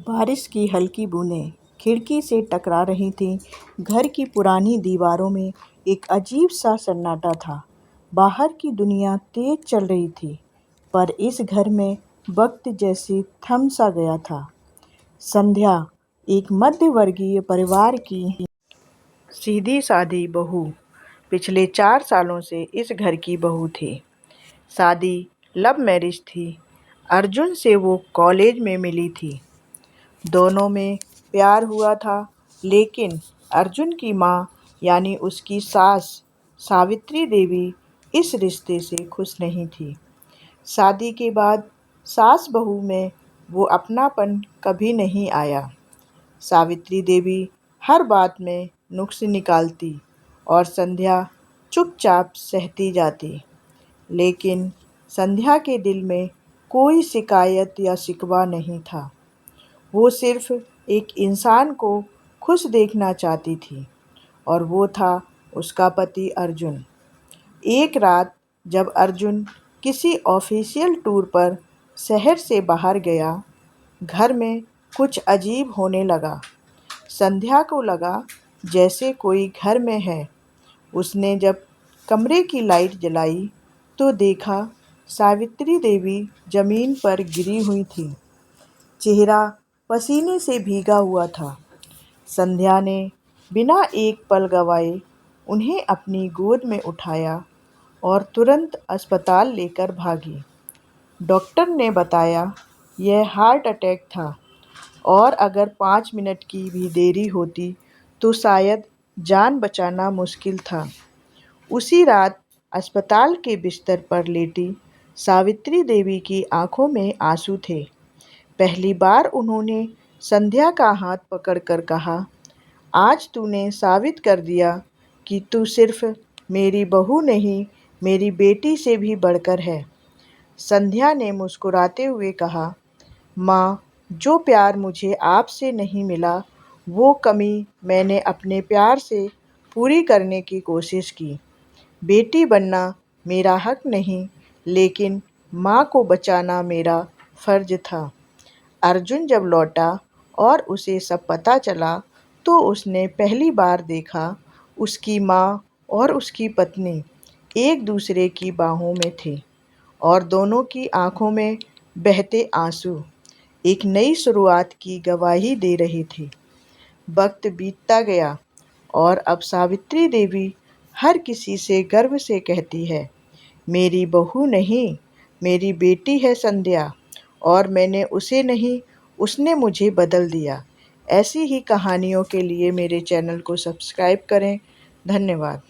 बारिश की हल्की बूंदें खिड़की से टकरा रही थीं। घर की पुरानी दीवारों में एक अजीब सा सन्नाटा था। बाहर की दुनिया तेज चल रही थी, पर इस घर में वक्त जैसे थम सा गया था। संध्या एक मध्यवर्गीय परिवार की सीधी सादी बहू पिछले 4 सालों से इस घर की बहू थी। शादी लव मैरिज थी। अर्जुन से वो कॉलेज में मिली थी। दोनों में प्यार हुआ था, लेकिन अर्जुन की माँ यानी उसकी सास सावित्री देवी इस रिश्ते से खुश नहीं थी। शादी के बाद सास बहू में वो अपनापन कभी नहीं आया। सावित्री देवी हर बात में नुक्स निकालती और संध्या चुपचाप सहती जाती। लेकिन संध्या के दिल में कोई शिकायत या शिकवा नहीं था। वो सिर्फ एक इंसान को खुश देखना चाहती थी, और वो था उसका पति अर्जुन। एक रात जब अर्जुन किसी ऑफिशियल टूर पर शहर से बाहर गया, घर में कुछ अजीब होने लगा। संध्या को लगा जैसे कोई घर में है। उसने जब कमरे की लाइट जलाई तो देखा सावित्री देवी जमीन पर गिरी हुई थी। चेहरा पसीने से भीगा हुआ था। संध्या ने बिना एक पल गंवाए उन्हें अपनी गोद में उठाया और तुरंत अस्पताल लेकर भागी। डॉक्टर ने बताया यह हार्ट अटैक था, और अगर 5 मिनट की भी देरी होती तो शायद जान बचाना मुश्किल था। उसी रात अस्पताल के बिस्तर पर लेटी सावित्री देवी की आंखों में आंसू थे। पहली बार उन्होंने संध्या का हाथ पकड़कर कहा, आज तूने साबित कर दिया कि तू सिर्फ मेरी बहू नहीं, मेरी बेटी से भी बढ़कर है। संध्या ने मुस्कुराते हुए कहा, माँ, जो प्यार मुझे आपसे नहीं मिला, वो कमी मैंने अपने प्यार से पूरी करने की कोशिश की। बेटी बनना मेरा हक नहीं, लेकिन माँ को बचाना मेरा फर्ज था। अर्जुन जब लौटा और उसे सब पता चला तो उसने पहली बार देखा उसकी माँ और उसकी पत्नी एक दूसरे की बाहों में थे, और दोनों की आंखों में बहते आंसू एक नई शुरुआत की गवाही दे रहे थे। वक्त बीतता गया, और अब सावित्री देवी हर किसी से गर्व से कहती है, मेरी बहू नहीं, मेरी बेटी है संध्या, और मैंने उसे नहीं, उसने मुझे बदल दिया। ऐसी ही कहानियों के लिए मेरे चैनल को सब्सक्राइब करें। धन्यवाद।